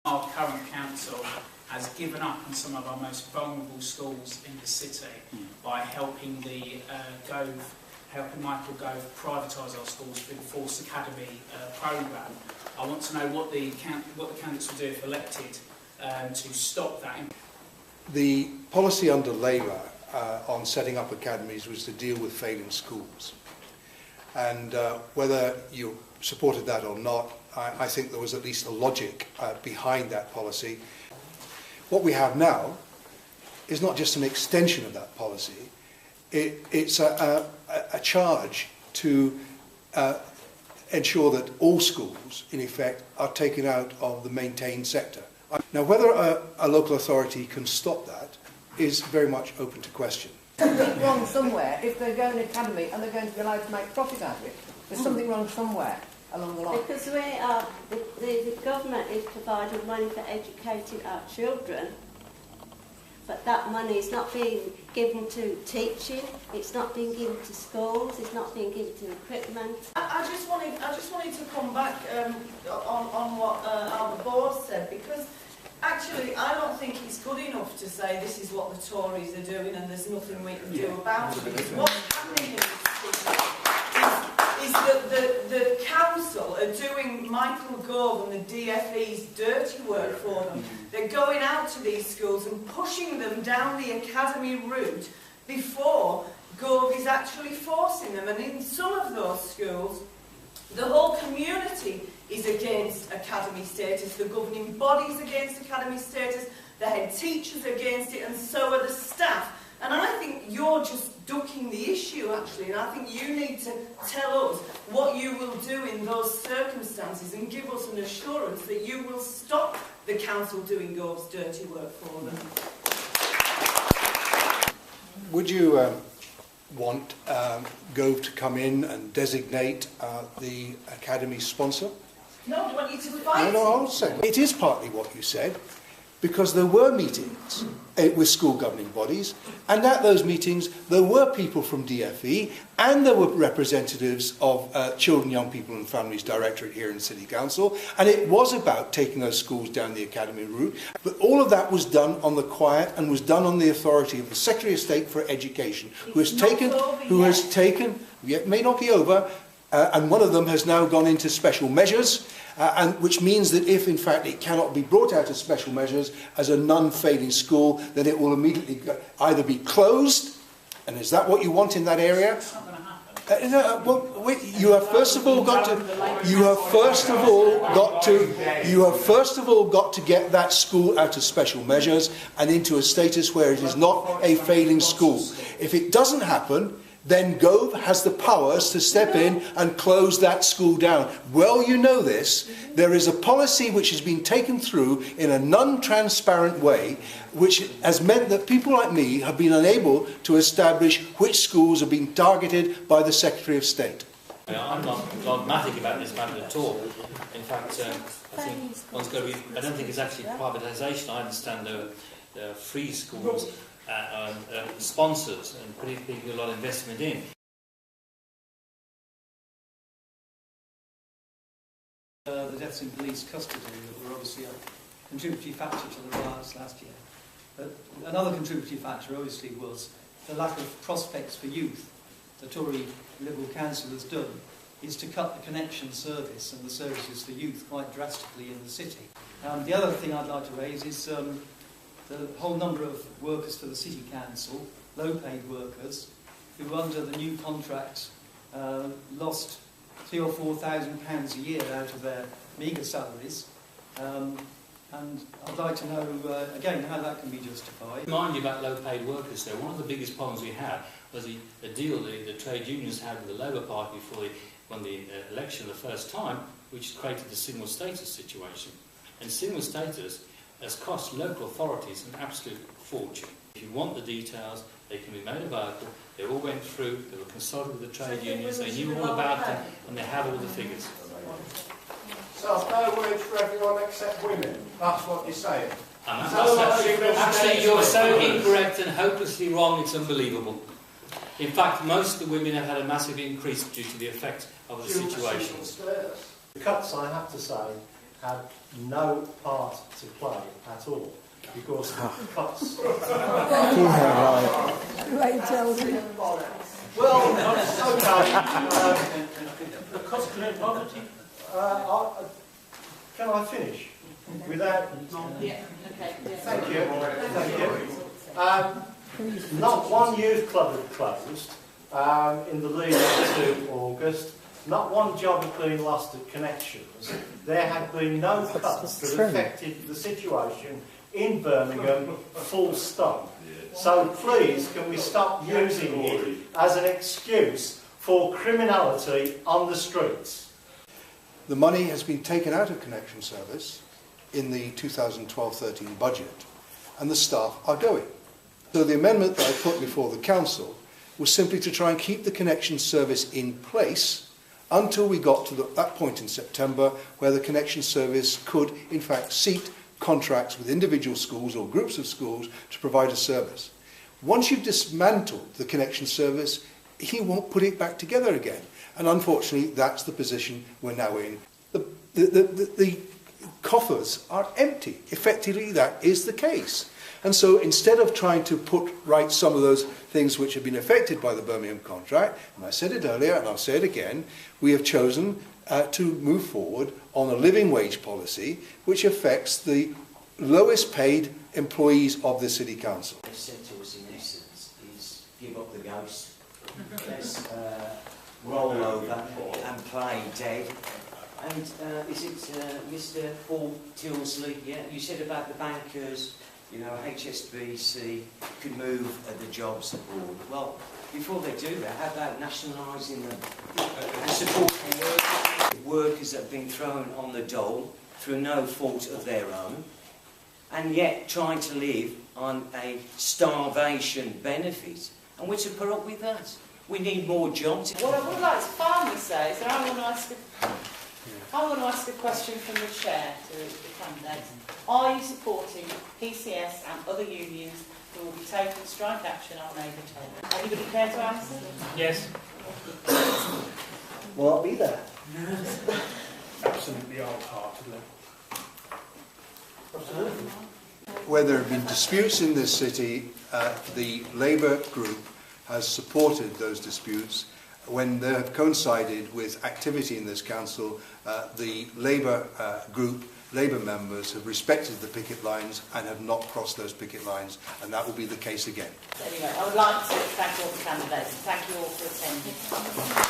Our current council has given up on some of our most vulnerable schools in the city by helping helping Michael Gove privatise our schools through the Force Academy programme. I want to know what the candidates will do if elected to stop that. The policy under Labour on setting up academies was to deal with failing schools. And whether you supported that or not, I think there was at least a logic behind that policy. What we have now is not just an extension of that policy, it's a charge to ensure that all schools, in effect, are taken out of the maintained sector. Now, whether a local authority can stop that is very much open to question. Something wrong somewhere if they're going to academy and they're going to be allowed to make profit out of it. There's something wrong somewhere along the line. Because the government is providing money for educating our children, but that money is not being given to teaching, it's not being given to schools, it's not being given to equipment. I just wanted to come back on what Albert Board said, because actually I don't think it's good enough to say this is what the Tories are doing and there's nothing we can do about it. Because what's happening in this city is that the council are doing Michael Gove and the DFE's dirty work for them. They're going out to these schools and pushing them down the academy route before Gove is actually forcing them. And in some of those schools, the whole community is against academy status, the governing body's against academy status, the head teachers against it, and so are the staff. And I think you're just ducking the issue, actually, and I think you need to tell us what you will do in those circumstances and give us an assurance that you will stop the council doing Gove's dirty work for them. Would you want Gove to come in and designate the academy sponsor? No, I want you to fight No, I'll say it is partly what you said, because there were meetings with school governing bodies, and at those meetings there were people from DFE and there were representatives of Children, Young People and Families Directorate here in City Council, and it was about taking those schools down the academy route. But all of that was done on the quiet and was done on the authority of the Secretary of State for Education, who has taken, it may not be over, and one of them has now gone into special measures, and which means that if in fact it cannot be brought out of special measures as a non-failing school, then it will immediately either be closed, and is that what you want in that area? It's not going to happen. Well, you have first of all got to get that school out of special measures and into a status where it is not a failing school. If it doesn't happen, then Gove has the powers to step in and close that school down. Well, you know this. There is a policy which has been taken through in a non-transparent way, which has meant that people like me have been unable to establish which schools have been targeted by the Secretary of State. I'm not dogmatic about this matter at all. In fact, I think one's got to be. I don't think it's actually privatisation. I understand there are free schools. Sponsors and putting a lot of investment in. The deaths in police custody were obviously a contributory factor to the riots last year. But another contributory factor obviously was the lack of prospects for youth. The Tory Liberal Council has done is to cut the connection service and the services for youth quite drastically in the city. The other thing I'd like to raise is the whole number of workers for the City Council, low-paid workers, who under the new contract lost £3,000 or £4,000 a year out of their meagre salaries. And I'd like to know, again, how that can be justified. Remind you about low-paid workers, though. One of the biggest problems we had was the deal the trade unions had with the Labour Party before they won the election the first time, which created the single status situation. And single status has cost local authorities an absolute fortune. If you want the details, they can be made available. They all went through, they were consulted with the trade unions, they knew all about them, and they have all the figures. So no wage for everyone except women. That's what you're saying. Actually, you're so incorrect and hopelessly wrong, it's unbelievable. In fact, most of the women have had a massive increase due to the effect of the situation. The cuts, I have to say, had no part to play at all because of the cuts. Well, okay. The cost of poverty. Can I finish? Without... Yeah, okay. Yeah. Thank you. Thank you. Not one youth club had closed in the lead up to August. Not one job had been lost at Connections. There had been no cuts that affected the situation in Birmingham, full stop. So please, can we stop using it as an excuse for criminality on the streets? The money has been taken out of Connection Service in the 2012-13 budget, and the staff are going. So the amendment that I put before the Council was simply to try and keep the Connection Service in place until we got to that point in September where the Connection Service could, in fact, seat contracts with individual schools or groups of schools to provide a service. Once you've dismantled the Connection Service, you won't put it back together again. And unfortunately, that's the position we're now in. The coffers are empty. Effectively, that is the case. And so instead of trying to put right some of those things which have been affected by the Birmingham contract, and I said it earlier and I'll say it again, we have chosen to move forward on a living wage policy which affects the lowest paid employees of the City Council. What they said to us in essence is give up the ghost. Let's roll over and play dead. And is it Mr. Paul Tilsley? Yeah, you said about the bankers, you know, HSBC could move the jobs abroad. Well, before they do that, how about nationalising them and supporting workers that have been thrown on the dole through no fault of their own, and yet trying to live on a starvation benefit? And we're to put up with that. We need more jobs. What I would like to finally say is that I want to ask a question from the chair to the candidates. Are you supporting PCS and other unions who will be taking strike action on Labour Day? Anybody care to answer? Yes. Will I be there? Absolutely wholeheartedly. Absolutely. Where there have been disputes in this city, the Labour group has supported those disputes. When they have coincided with activity in this council, the Labour group, Labour members have respected the picket lines and have not crossed those picket lines, and that will be the case again. Anyway, I would like to thank all the candidates and thank you all for attending.